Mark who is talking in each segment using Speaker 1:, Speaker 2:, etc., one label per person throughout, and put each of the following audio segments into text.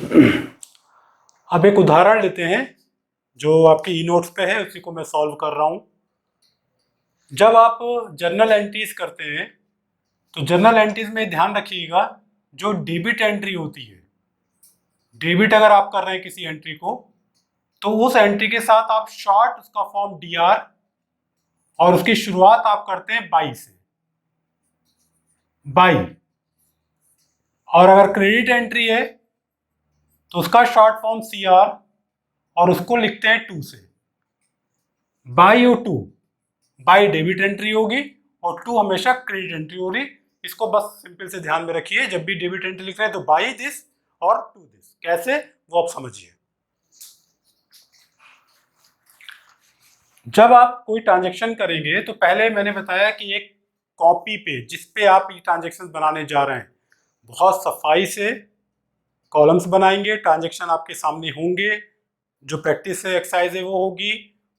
Speaker 1: अब एक उदाहरण लेते हैं जो आपके ई नोट्स पे है, उसी को मैं सॉल्व कर रहा हूँ। जब आप जर्नल एंट्रीज करते हैं तो जर्नल एंट्रीज में ध्यान रखिएगा, जो डेबिट एंट्री होती है, डेबिट अगर आप कर रहे हैं किसी एंट्री को, तो उस एंट्री के साथ आप शॉर्ट उसका फॉर्म डीआर और उसकी शुरुआत आप करते हैं बाई से, बाई। और अगर क्रेडिट एंट्री है तो उसका शॉर्ट फॉर्म सीआर और उसको लिखते हैं टू से। बाई और टू, बाई डेबिट एंट्री होगी और टू हमेशा क्रेडिट एंट्री होगी। इसको बस सिंपल से ध्यान में रखिए, जब भी डेबिट एंट्री लिख रहे हैं तो बाई दिस और टू दिस, कैसे वो आप समझिए। जब आप कोई ट्रांजेक्शन करेंगे तो पहले मैंने बताया कि एक कॉपी पे जिस पे आप ये ट्रांजेक्शन बनाने जा रहे हैं, बहुत सफाई से कॉलम्स बनाएंगे, ट्रांजेक्शन आपके सामने होंगे। जो प्रैक्टिस एक्सरसाइज है वो होगी,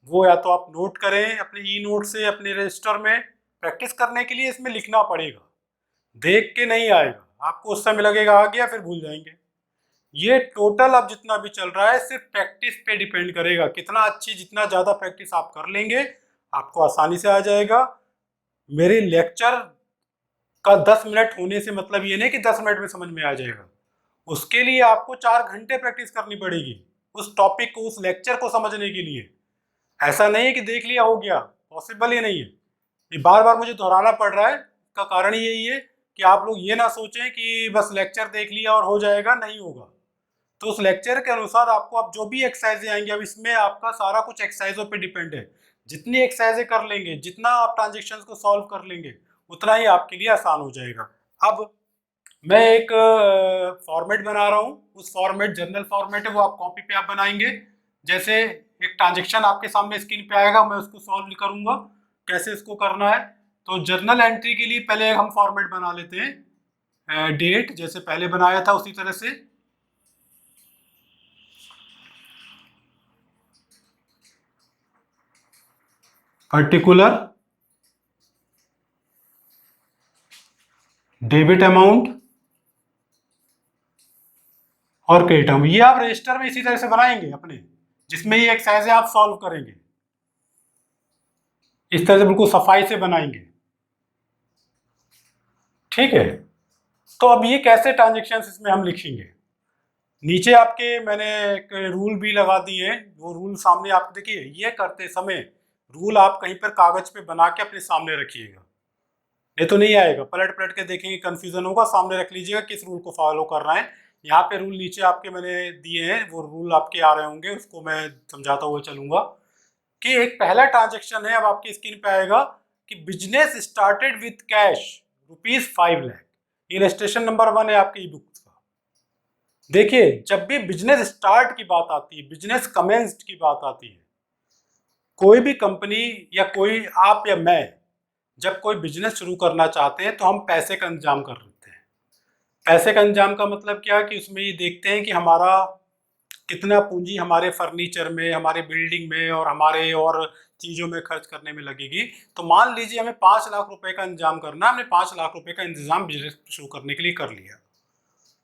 Speaker 1: वो या तो आप नोट करें अपने ई नोट से अपने रजिस्टर में। प्रैक्टिस करने के लिए इसमें लिखना पड़ेगा, देख के नहीं आएगा, आपको उस समय लगेगा आ गया फिर भूल जाएंगे। ये टोटल अब जितना भी चल रहा है सिर्फ प्रैक्टिस पे डिपेंड करेगा, कितना अच्छी, जितना ज़्यादा प्रैक्टिस आप कर लेंगे आपको आसानी से आ जाएगा। मेरे लेक्चर का 10 मिनट होने से मतलब ये नहीं कि 10 मिनट में समझ में आ जाएगा, उसके लिए आपको 4 घंटे प्रैक्टिस करनी पड़ेगी उस टॉपिक को, उस लेक्चर को समझने के लिए। ऐसा नहीं है कि देख लिया हो गया, पॉसिबल ही नहीं है। ये बार बार मुझे दोहराना पड़ रहा है, इसका कारण यही है कि आप लोग ये ना सोचें कि बस लेक्चर देख लिया और हो जाएगा, नहीं होगा। तो उस लेक्चर के अनुसार आपको अब जो भी एक्सरसाइजें आएंगी, अब इसमें आपका सारा कुछ एक्सरसाइजों पे डिपेंड है। जितनी एक्सरसाइजें कर लेंगे, जितना आप ट्रांजेक्शन्स को सॉल्व कर लेंगे, उतना ही आपके लिए आसान हो जाएगा। अब मैं एक फॉर्मेट बना रहा हूँ, उस फॉर्मेट जर्नल फॉर्मेट है, वो आप कॉपी पे आप बनाएंगे। जैसे एक ट्रांजेक्शन आपके सामने स्क्रीन पे आएगा, मैं उसको सॉल्व करूंगा कैसे इसको करना है। तो जर्नल एंट्री के लिए पहले हम फॉर्मेट बना लेते हैं, डेट जैसे पहले बनाया था उसी तरह से। पर्टिकुलर डेबिट अमाउंट और क्रेडिट अमाउंट, ये आप रजिस्टर में इसी तरह से बनाएंगे अपने, जिसमें ये एक्सरसाइज आप सॉल्व करेंगे इस तरह से बिल्कुल सफाई से बनाएंगे, ठीक है। तो अब ये कैसे ट्रांजेक्शन इसमें हम लिखेंगे, नीचे आपके मैंने एक रूल भी लगा दिए हैं। वो रूल सामने आप देखिए, ये करते समय रूल आप कहीं पर कागज पे बना के अपने सामने रखिएगा, ये तो नहीं आएगा, पलट पलट के देखेंगे कंफ्यूजन होगा। सामने रख लीजिएगा किस रूल को फॉलो कर रहे हैं। यहाँ पे रूल नीचे आपके मैंने दिए हैं, वो रूल आपके आ रहे होंगे, उसको मैं समझाता हुआ चलूंगा। कि एक पहला ट्रांजेक्शन है, अब आपकी स्क्रीन पे आएगा कि business started with cash ₹5 lakh. Illustration number 1 है आपकी ई बुक का। देखिए, जब भी बिजनेस स्टार्ट की बात आती है, बिजनेस कमेंस्ड की बात आती है, कोई भी कंपनी या कोई आप या मैं जब कोई बिजनेस शुरू करना चाहते हैं तो हम पैसे का इंतजाम कर लेते हैं। पैसे का इंतजाम का मतलब क्या, कि उसमें ये देखते हैं कि हमारा कितना पूंजी हमारे फर्नीचर में, हमारे बिल्डिंग में और हमारे और चीज़ों में खर्च करने में लगेगी। तो मान लीजिए हमें 5 लाख रुपए का इंतजाम करना, हमने 5 लाख रुपए का इंतजाम बिजनेस शुरू करने के लिए कर लिया।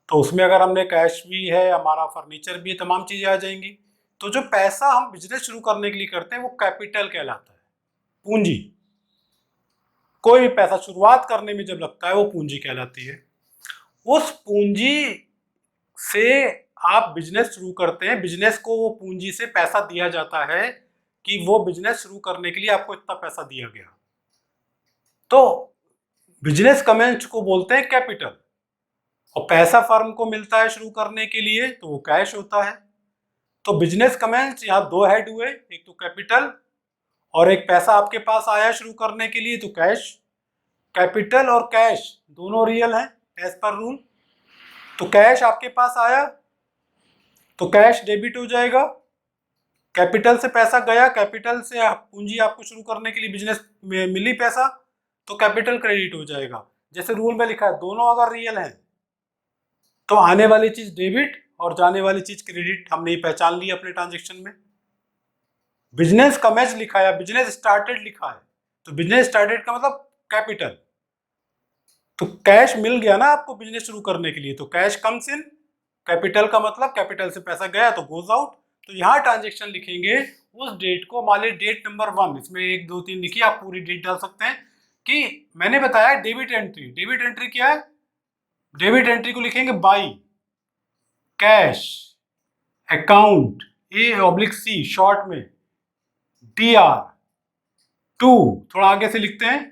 Speaker 1: तो उसमें अगर हमने कैश भी है, हमारा फर्नीचर भी है, तमाम चीज़ें आ जाएंगी। तो जो पैसा हम बिजनेस शुरू करने के लिए करते हैं वो कैपिटल कहलाता है, पूंजी। कोई भी पैसा शुरुआत करने में जब लगता है वो पूंजी कहलाती है। उस पूंजी से आप बिजनेस शुरू करते हैं, बिजनेस को वो पूंजी से पैसा दिया जाता है कि वो बिजनेस शुरू करने के लिए आपको इतना पैसा दिया गया। तो बिजनेस कमेंस को बोलते हैं कैपिटल, और पैसा फर्म को मिलता है शुरू करने के लिए तो वो कैश होता है। तो बिजनेस कमेंस, यहाँ दो हेड हुए, एक तो कैपिटल और एक पैसा आपके पास आया शुरू करने के लिए तो कैश। कैपिटल और कैश दोनों रियल हैं एज पर रूल। तो कैश आपके पास आया तो कैश डेबिट हो जाएगा, कैपिटल से पैसा गया, कैपिटल से पूंजी आपको शुरू करने के लिए बिजनेस में मिली पैसा, तो कैपिटल क्रेडिट हो जाएगा। जैसे रूल में लिखा है, दोनों अगर रियल हैं तो आने वाली चीज डेबिट और जाने वाली चीज क्रेडिट, हमने ये पहचान ली अपने ट्रांजेक्शन में। बिजनेस कमेंस लिखा है, बिजनेस स्टार्टेड लिखा है, तो बिजनेस स्टार्टेड का मतलब कैपिटल। तो कैश मिल गया ना आपको बिजनेस शुरू करने के लिए, तो कैश कम्स इन कैपिटल का मतलब कैपिटल से पैसा गया तो गोज आउट। तो यहाँ ट्रांजेक्शन लिखेंगे उस डेट को, मान लीजिए डेट नंबर 1, इसमें 1 2 3 लिखिए, आप पूरी डेट डाल सकते हैं कि मैंने बताया डेबिट एंट्री। डेबिट एंट्री क्या है? डेबिट एंट्री को लिखेंगे by cash account A/C short में DR टू, थोड़ा आगे से लिखते हैं,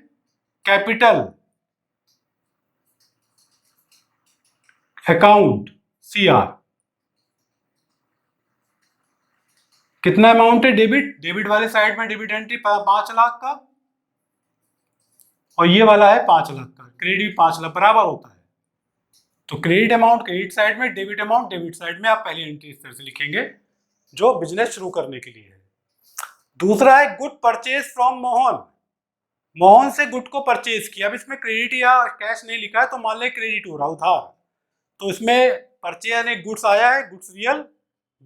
Speaker 1: कैपिटल अकाउंट CR। कितना अमाउंट है डेबिट? डेबिट वाले साइड में डेबिट एंट्री 5 लाख का और ये वाला है 5 लाख का। क्रेडिट 5 लाख बराबर होता है। तो क्रेडिट अमाउंट क्रेडिट साइड में, डेबिट अमाउंट डेबिट साइड में। आप पहली एंट्री इस तरह से लिखेंगे जो बिजनेस शुरू करने के लिए है। दूसरा है good purchase from Mohan. Mohan से गुड को परचेज किया। अब इसमें क्रेडिट या कैश नहीं लिखा है तो मान ले क्रेडिट हो रहा उधार, तो इसमें परचेज यानी गुड्स आया है, goods real,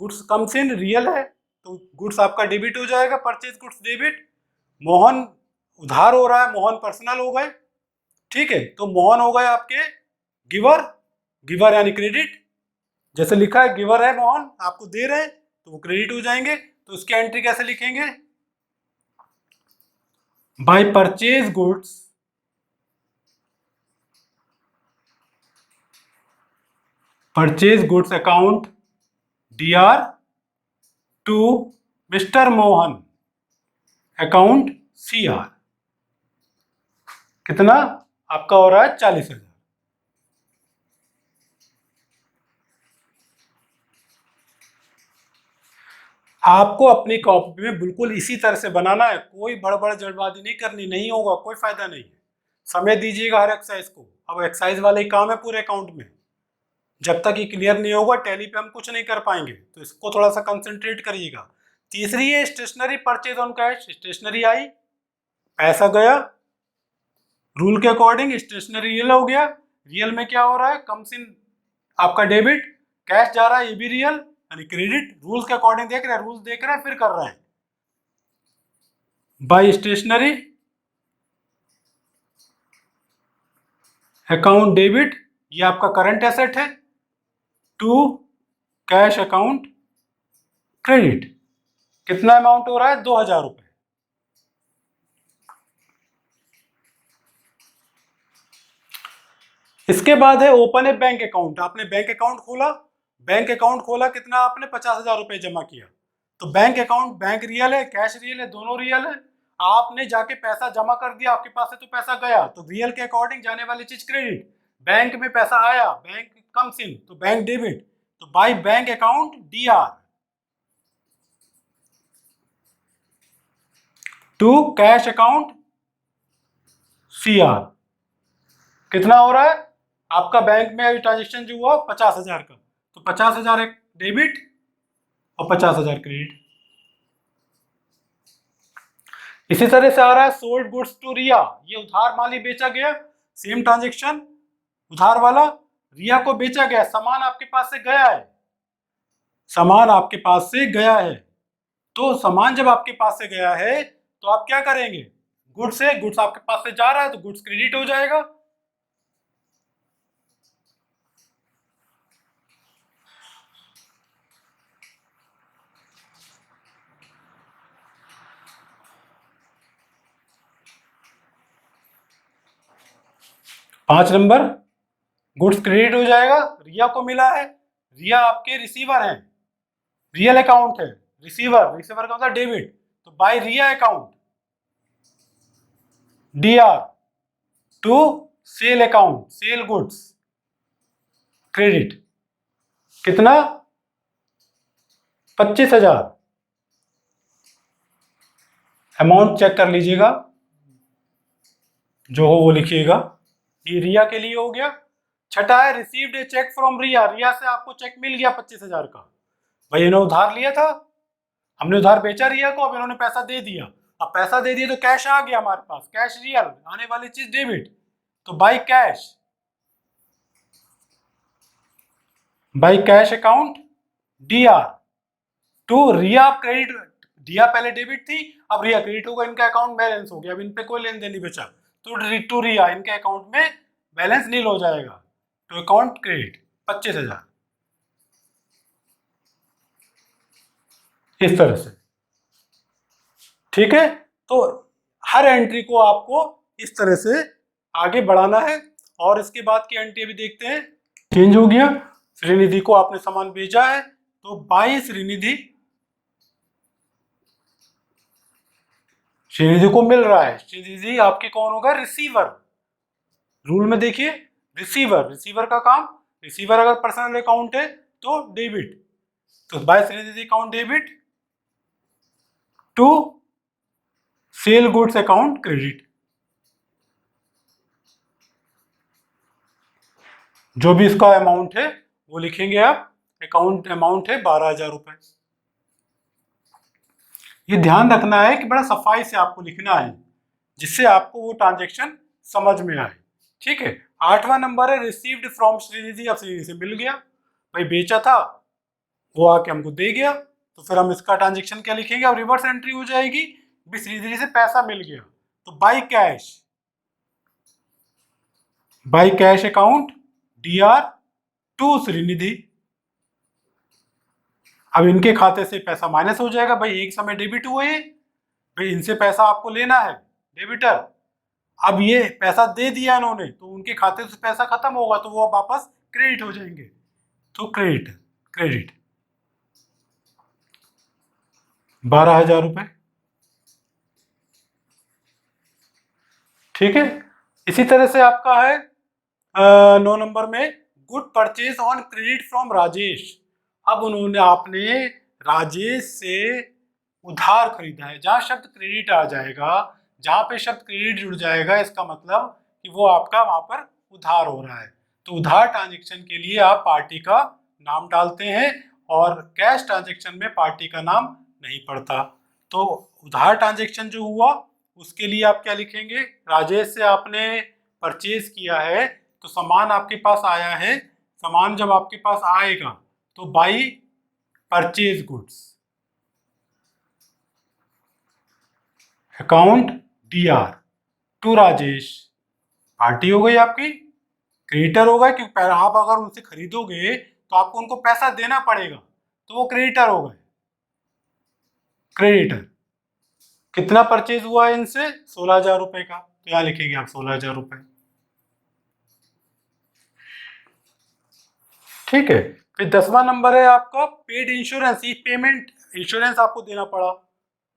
Speaker 1: goods comes in real है तो गुड्स आपका डेबिट हो जाएगा, परचेज गुड्स डेबिट। मोहन उधार हो रहा है, मोहन पर्सनल हो गए, ठीक है, तो मोहन हो गए आपके गिवर। गिवर यानी क्रेडिट, जैसे लिखा है गिवर है मोहन, आपको दे रहे हैं तो वो क्रेडिट हो जाएंगे। तो उसकी एंट्री कैसे लिखेंगे? By purchase goods account DR to mister Mohan account CR। कितना आपका हो रहा है? 40,000। आपको अपनी कॉपी में बिल्कुल इसी तरह से बनाना है, कोई बड़बड़ जल्दबाजी नहीं करनी, नहीं होगा, कोई फायदा नहीं है। समय दीजिएगा हर एक्सरसाइज को। अब एक्सरसाइज वाले ही काम है पूरे अकाउंट में, जब तक ये क्लियर नहीं होगा टैली पे हम कुछ नहीं कर पाएंगे, तो इसको थोड़ा सा कंसंट्रेट करिएगा। तीसरी है stationery purchase on cash. Stationery आई, पैसा गया, रूल के अकॉर्डिंग स्टेशनरी रियल हो गया। रियल में क्या हो रहा है? कम्स इन आपका डेबिट, कैश जा रहा है, ये भी रियल यानी क्रेडिट। रूल्स के अकॉर्डिंग देख रहे हैं, रूल्स देख रहे हैं फिर कर रहे हैं। बाय स्टेशनरी अकाउंट डेबिट, ये आपका करंट एसेट है, टू कैश अकाउंट क्रेडिट। कितना अमाउंट हो रहा है? 2,000 रुपए। इसके बाद है ओपन ए बैंक अकाउंट। आपने बैंक अकाउंट खोला, बैंक अकाउंट खोला, कितना आपने? 50,000 रुपए जमा किया। तो बैंक अकाउंट, बैंक रियल है, कैश रियल है, दोनों रियल है। आपने जाके पैसा जमा कर दिया, आपके पास से तो पैसा गया, तो रियल के अकॉर्डिंग जाने वाली चीज क्रेडिट। बैंक में पैसा आया, बैंक कम्स इन तो बैंक डेबिट। तो by bank account DR to cash account CR। कितना हो रहा है आपका? बैंक में ट्रांजेक्शन जो हुआ 50,000 का, तो 50,000 एक डेबिट और 50,000 क्रेडिट। इसी तरह से आ रहा है सोल्ड गुड्स टू रिया। ये उधार माली बेचा गया, सेम ट्रांजेक्शन, उधार वाला रिया को बेचा गया, सामान आपके पास से गया है, सामान आपके पास से गया है। तो सामान जब आपके पास से गया है तो आप क्या करेंगे? गुड्स है, गुड्स आपके पास से जा रहा है तो गुड्स क्रेडिट हो जाएगा। पांच नंबर गुड्स क्रेडिट हो जाएगा, रिया को मिला है, रिया आपके रिसीवर हैं, रियल अकाउंट है, रिसीवर, रिसीवर का मतलब डेबिट, तो by Riya account DR to sale account sale goods credit. कितना? 25,000। अमाउंट चेक कर लीजिएगा, जो हो वो लिखिएगा। ये रिया के लिए हो गया। छठा है रिसीव्ड ए चेक फ्रॉम रिया। रिया से आपको चेक मिल गया 25,000 का। भाई इन्होंने उधार लिया था, हमने उधार बेचा रिया को, अब इन्होंने पैसा दे दिया। अब पैसा दे दिया तो कैश आ गया हमारे पास, कैश रियल, आने वाली चीज डेबिट, तो by cash account DR to Riya credit. Riya पहले डेबिट थी, अब रिया क्रेडिट होगा, इनका अकाउंट बैलेंस हो गया, अब इन पे कोई लेन देन नहीं बचा, तो रिया इनके अकाउंट में बैलेंस नील हो जाएगा, तो अकाउंट क्रेडिट 25,000। इस तरह से, ठीक है। तो हर एंट्री को आपको इस तरह से आगे बढ़ाना है। और इसके बाद की एंट्री अभी देखते हैं। चेंज हो गया, श्रीनिधि को आपने सामान भेजा है, तो बाई श्रीनिधि, श्रीनिधि को मिल रहा है। श्रीनिधि आपके कौन होगा? रिसीवर। रूल में देखिए, रिसीवर, रिसीवर का काम, रिसीवर अगर पर्सनल अकाउंट है तो डेबिट, तो by Shrinidhi account debit to sale goods account credit. जो भी इसका अमाउंट है वो लिखेंगे आप। अकाउंट अमाउंट है 12,000 रुपए। ये ध्यान रखना है कि बड़ा सफाई से आपको लिखना है, जिससे आपको वो ट्रांजेक्शन समझ में आए, ठीक है। 8वां नंबर है रिसीव्ड फ्रॉम श्रीनिधि। अब श्रीनिधि से मिल गया, भाई बेचा था, वो आके हमको दे गया, तो फिर हम इसका ट्रांजेक्शन क्या लिखेंगे? अब रिवर्स एंट्री हो जाएगी, भी श्रीनिधि से पैसा मिल गया, तो by cash, by cash account DR to Shrinidhi. अब इनके खाते से पैसा माइनस हो जाएगा, भाई एक समय डेबिट हुए, भाई इनसे पैसा आपको लेना है, डेबिटर। अब ये पैसा दे दिया इन्होंने, तो उनके खाते से पैसा खत्म होगा, तो वो अब वापस क्रेडिट हो जाएंगे, तो क्रेडिट, क्रेडिट 12,000 रुपए, ठीक है। इसी तरह से आपका है 9 नंबर में good purchase on credit from Rajesh. अब उन्होंने, आपने राजेश से उधार खरीदा है। जहां शब्द क्रेडिट आ जाएगा, जहां पे शब्द क्रेडिट जुड़ जाएगा, इसका मतलब कि वो आपका वहां पर उधार हो रहा है। तो उधार ट्रांजेक्शन के लिए आप पार्टी का नाम डालते हैं, और कैश ट्रांजेक्शन में पार्टी का नाम नहीं पड़ता। तो उधार ट्रांजेक्शन जो हुआ उसके लिए आप क्या लिखेंगे? राजेश से आपने परचेज किया है, तो सामान आपके पास आया है, सामान जब आपके पास आएगा तो by purchase goods account DR to Rajesh, party हो गई आपकी, क्रेडिटर होगा, क्योंकि आप अगर उनसे खरीदोगे तो आपको उनको पैसा देना पड़ेगा, तो वो क्रेडिटर हो गए, क्रेडिटर। कितना परचेज हुआ है इनसे? 16,000 रुपए का, तो यहां लिखेंगे आप 16,000 रुपए, ठीक है। फिर 10वां नंबर है आपका पेड इंश्योरेंस। ये पेमेंट, इंश्योरेंस आपको देना पड़ा,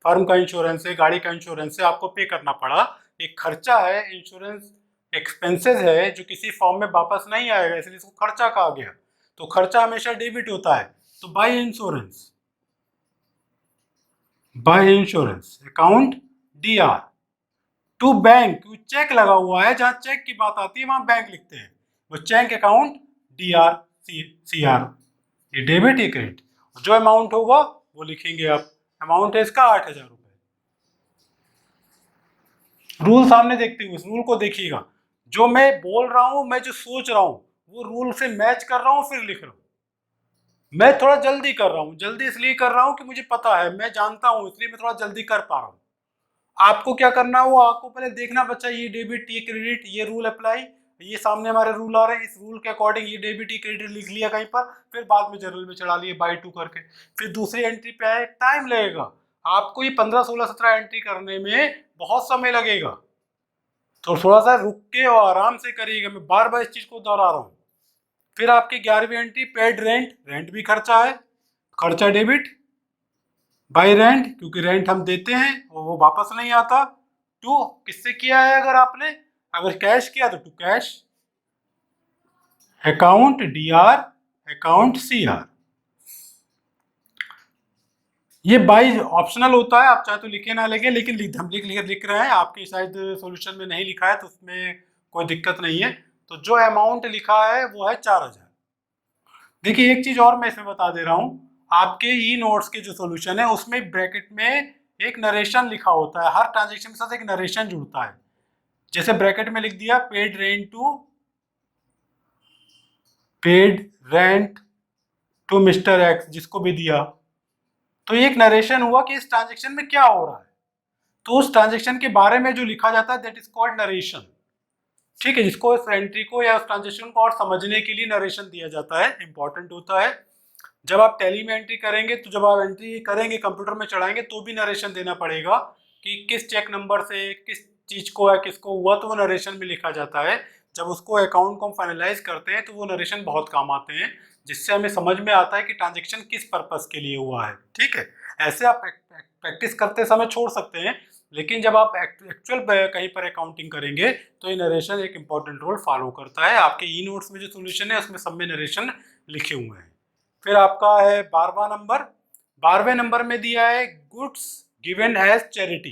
Speaker 1: फर्म का इंश्योरेंस है, गाड़ी का इंश्योरेंस है, आपको पे करना पड़ा, एक खर्चा है, इंश्योरेंस एक्सपेंसेस है जो किसी फॉर्म में वापस नहीं आएगा, इसलिए इसको खर्चा कहा गया। तो खर्चा हमेशा डेबिट होता है, तो by insurance, by insurance account DR to bank. Cheque लगा हुआ है, जहां चेक की बात आती है वहां बैंक लिखते हैं, वो cheque account DR C R, ये डेबिट, ये क्रेडिट। जो अमाउंट होगा वो लिखेंगे आप। अमाउंट है इसका 8,000 रुपए। रूल सामने देखते हुए, इस रूल को देखिएगा, जो मैं बोल रहा हूं, मैं जो सोच रहा हूं वो रूल से मैच कर रहा हूं, फिर लिख रहा हूं। मैं थोड़ा जल्दी कर रहा हूं, जल्दी इसलिए कर रहा हूं कि मुझे पता है, मैं जानता हूं, इसलिए मैं थोड़ा जल्दी कर पा रहा हूं। आपको क्या करना हो, आपको पहले देखना बच्चा, ये डेबिट, ये क्रेडिट, ये रूल अप्लाई, ये सामने हमारे रूल आ रहे हैं, इस रूल के अकॉर्डिंग ये डेबिट, ये क्रेडिट लिख लिया कहीं पर, फिर बाद में जनरल में चढ़ा लिए बाई 2 करके, फिर दूसरी एंट्री पे आए, टाइम लगेगा आपको। ये 15, 16, 17 एंट्री करने में बहुत समय लगेगा, तो थोड़ा सा रुक के और आराम से करिएगा, मैं बार बार इस चीज को दोहरा रहा हूँ। फिर आपकी 11वीं एंट्री पेड रेंट, रेंट भी खर्चा है, खर्चा डेबिट बाई रेंट, क्योंकि रेंट हम देते हैं वो वापस नहीं आता। टू किससे किया है? अगर आपने, अगर कैश किया तो to cash account DR account CR. ये बाई ऑप्शनल होता है, आप चाहे तो लिखे ना लिखे, लेकिन हम लिख रहे हैं, आपके शायद सॉल्यूशन में नहीं लिखा है तो उसमें कोई दिक्कत नहीं है। तो जो अमाउंट लिखा है वो है 4,000। देखिए एक चीज और मैं इसमें बता दे रहा हूँ, आपके ई नोट्स के जो सॉल्यूशन है उसमें ब्रैकेट में एक नरेशन लिखा होता है, हर ट्रांजेक्शन के साथ एक नरेशन जुड़ता है। जैसे ब्रैकेट में लिख दिया paid rent to, paid rent to mister X, जिसको भी दिया, तो ये एक नरेशन हुआ कि इस ट्रांजेक्शन में क्या हो रहा है, तो उस ट्रांजेक्शन के बारे में जो लिखा जाता है दैट इज कॉल्ड नरेशन, ठीक है। जिसको इस एंट्री को या उस ट्रांजेक्शन को और समझने के लिए नरेशन दिया जाता है, इंपॉर्टेंट होता है। जब आप टैली में एंट्री करेंगे तो जब आप एंट्री करेंगे कंप्यूटर में चढ़ाएंगे तो भी नरेशन देना पड़ेगा कि किस चेक नंबर से किस चीज को है, किसको हुआ, तो वो नरेशन में लिखा जाता है। जब उसको अकाउंट को हम फाइनलाइज करते हैं तो वो नरेशन बहुत काम आते हैं, जिससे हमें समझ में आता है कि ट्रांजेक्शन किस पर्पस के लिए हुआ है। ठीक है, ऐसे आप प्रैक्टिस करते समय छोड़ सकते हैं, लेकिन जब आप एक्चुअल कहीं पर अकाउंटिंग करेंगे तो ये नरेशन एक इंपॉर्टेंट रोल फॉलो करता है। आपके ई नोट्स में जो सोल्यूशन है उसमें सब में नरेशन लिखे हुए हैं। फिर आपका है 12वां नंबर। 12वें नंबर में दिया है गुड्स गिवन एज चैरिटी।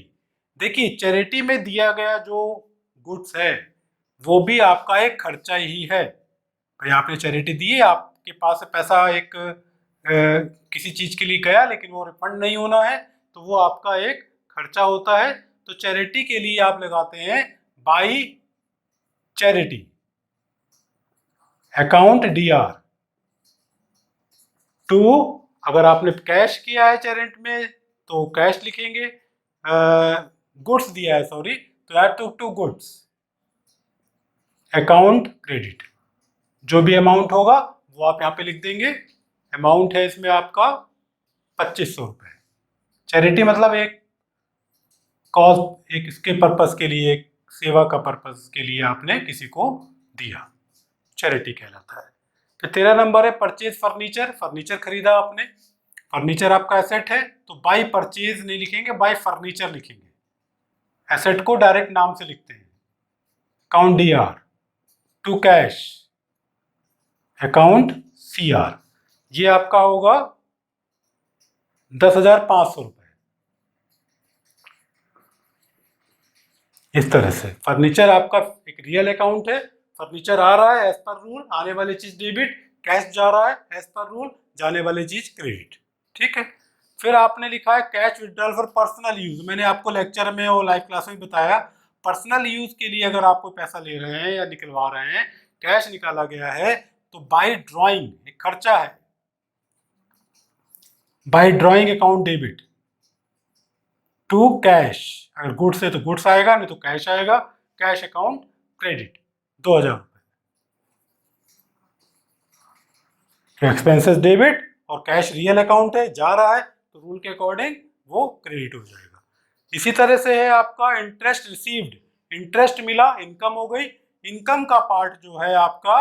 Speaker 1: देखिए, चैरिटी में दिया गया जो गुड्स है वो भी आपका एक खर्चा ही है। भाई आपने चैरिटी दी है, आपके पास पैसा एक किसी चीज के लिए गया लेकिन वो रिफंड नहीं होना है, तो वो आपका एक खर्चा होता है। तो चैरिटी के लिए आप लगाते हैं by charity account DR to. अगर आपने कैश किया है चैरिट में तो कैश लिखेंगे, गुड्स दिया है सॉरी, तो add to goods account credit. जो भी अमाउंट होगा वो आप यहाँ पे लिख देंगे। अमाउंट है इसमें आपका 2500 रुपये। चैरिटी मतलब एक कॉज, एक इसके पर्पस के लिए, एक सेवा का पर्पस के लिए आपने किसी को दिया, चैरिटी कहलाता है। तो 13 नंबर है परचेज फर्नीचर। फर्नीचर खरीदा आपने, फर्नीचर आपका एसेट है, तो बाई परचेज नहीं लिखेंगे, बाई फर्नीचर लिखेंगे। एसेट को डायरेक्ट नाम से लिखते हैं। Account D R to cash account C R, ये आपका होगा 10,500 रुपये। इस तरह से फर्नीचर आपका एक रियल अकाउंट है, फर्नीचर आ रहा है एज पर रूल, आने वाली चीज डेबिट, कैश जा रहा है एज पर रूल, जाने वाली चीज क्रेडिट। ठीक है, फिर आपने लिखा है cash withdrawal for personal use. मैंने आपको लेक्चर में और लाइव क्लास में बताया, पर्सनल यूज के लिए अगर आप कोई पैसा ले रहे हैं या निकलवा रहे हैं, कैश निकाला गया है, तो बाय ड्रॉइंग एक खर्चा है, by drawing account debit to cash. अगर गुड्स है तो गुड्स आएगा, नहीं तो कैश आएगा, कैश अकाउंट क्रेडिट 2,000 रुपये। एक्सपेंसेस डेबिट और कैश रियल अकाउंट है, जा रहा है, तो रूल के अकॉर्डिंग वो क्रेडिट हो जाएगा। इसी तरह से है आपका इंटरेस्ट रिसीव्ड, इंटरेस्ट मिला, इनकम हो गई। इनकम का पार्ट जो है आपका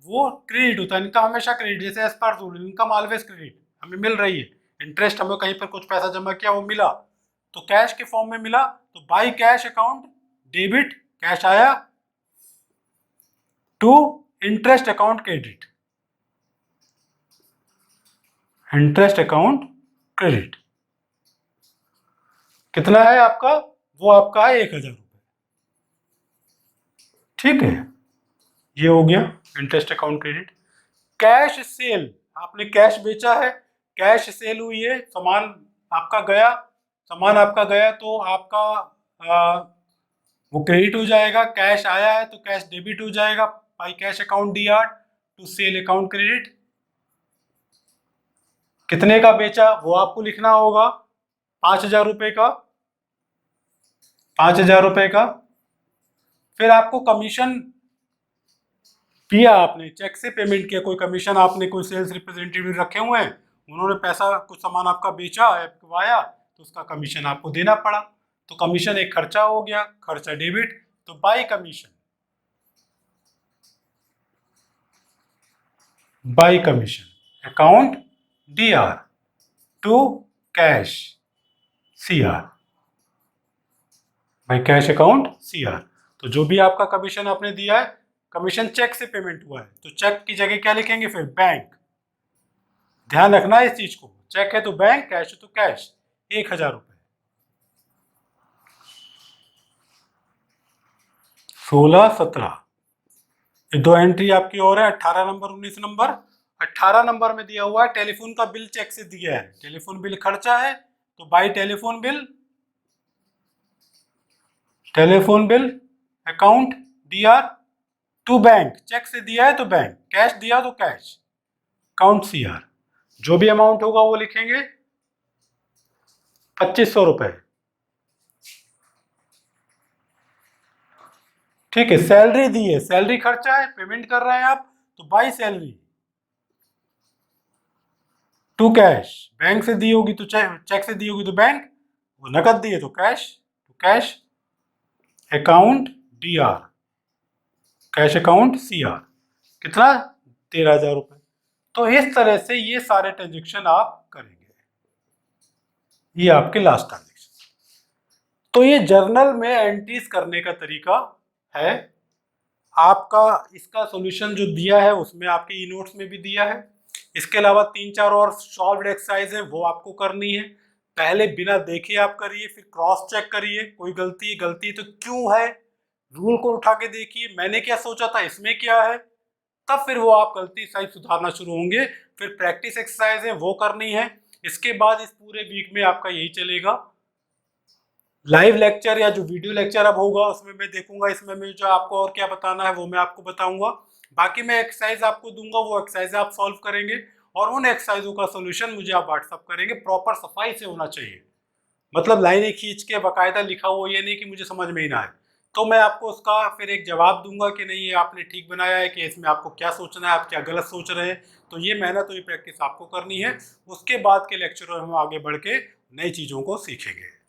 Speaker 1: वो क्रेडिट होता है, इनकम हमेशा क्रेडिट, जैसे as per rule income always credit, हमें मिल रही है इंटरेस्ट, हमें कहीं पर कुछ पैसा जमा किया वो मिला, तो कैश के फॉर्म में मिला, तो by cash account debit, cash आया, to interest account credit, interest account credit. कितना है आपका, वो आपका है 1,000 रुपये। ठीक है, ये हो गया interest account credit. Cash cell, आपने कैश बेचा है, कैश सेल हुई है, सामान आपका गया, सामान आपका गया तो आपका वो क्रेडिट हो जाएगा। कैश आया है तो कैश डेबिट हो जाएगा by cash account D R to sale account credit. कितने का बेचा वो आपको लिखना होगा, 5,000 रुपये का, 5,000 रुपये का। फिर आपको कमीशन किया, आपने चेक से पेमेंट किया, कोई कमीशन आपने कोई सेल्स रिप्रेजेंटेटिव रखे हुए हैं, उन्होंने पैसा कुछ सामान आपका बेचा है तो उसका कमीशन आपको देना पड़ा, तो कमीशन एक खर्चा हो गया, खर्चा डेबिट, तो by commission, by commission account D R to cash C R, by cash account C R. तो जो भी आपका कमीशन आपने दिया है, कमीशन चेक से पेमेंट हुआ है, तो चेक की जगह क्या लिखेंगे फिर, बैंक। ध्यान रखना है इस चीज को, चेक है तो बैंक, कैश है तो कैश, 1,000 रुपये। 16, 17, ये दो एंट्री आपकी और है, 18 नंबर 19 नंबर। 18 नंबर में दिया हुआ है टेलीफोन का बिल चेक से दिया है, टेलीफोन बिल खर्चा है, तो by telephone bill, telephone bill account D R to bank, cheque से दिया है तो बैंक, कैश दिया तो कैश अकाउंट सी आर। जो भी अमाउंट होगा वो लिखेंगे, 2,500 रुपये। ठीक है, सैलरी दी है, सैलरी खर्चा है, पेमेंट कर रहे हैं आप, तो by salary, to cash, bank से दी होगी तो चेक से दी होगी तो बैंक, वो नकद दी है तो कैश, तो cash account DR, cash account CR, कितना 13,000 रुपये। तो इस तरह से ये सारे ट्रांजेक्शन आप करेंगे, ये आपके लास्ट ट्रांजेक्शन। तो ये जर्नल में एंट्रीज करने का तरीका है आपका। इसका सॉल्यूशन जो दिया है उसमें आपके ई नोट्स में भी दिया है। इसके अलावा 3-4 और सॉल्व्ड एक्सरसाइज है वो आपको करनी है। पहले बिना देखे आप करिए, फिर क्रॉस चेक करिए, कोई गलती तो क्यों है, रूल को उठा के देखिए, मैंने क्या सोचा था इसमें क्या है, तब फिर वो आप गलती सही सुधारना शुरू होंगे। फिर प्रैक्टिस एक्सरसाइज है वो करनी है। इसके बाद इस पूरे वीक में आपका यही चलेगा। लाइव लेक्चर या जो वीडियो लेक्चर अब होगा उसमें मैं देखूंगा, इसमें मैं जो आपको और क्या बताना है वो मैं आपको बताऊंगा। बाकी मैं एक्सरसाइज आपको दूंगा, वो एक्सरसाइज आप सॉल्व करेंगे और उन एक्सरसाइजों का सोल्यूशन मुझे आप व्हाट्सअप करेंगे। प्रॉपर सफाई से होना चाहिए, मतलब लाइनें खींच के बाकायदा लिखा हुआ, ये नहीं कि मुझे समझ में ही ना आए। तो मैं आपको उसका फिर एक जवाब दूंगा कि नहीं ये आपने ठीक बनाया है, कि इसमें आपको क्या सोचना है, आप क्या गलत सोच रहे हैं। तो ये मेहनत तो ये प्रैक्टिस आपको करनी है। उसके बाद के लेक्चरों में हम आगे बढ़ के नई चीज़ों को सीखेंगे।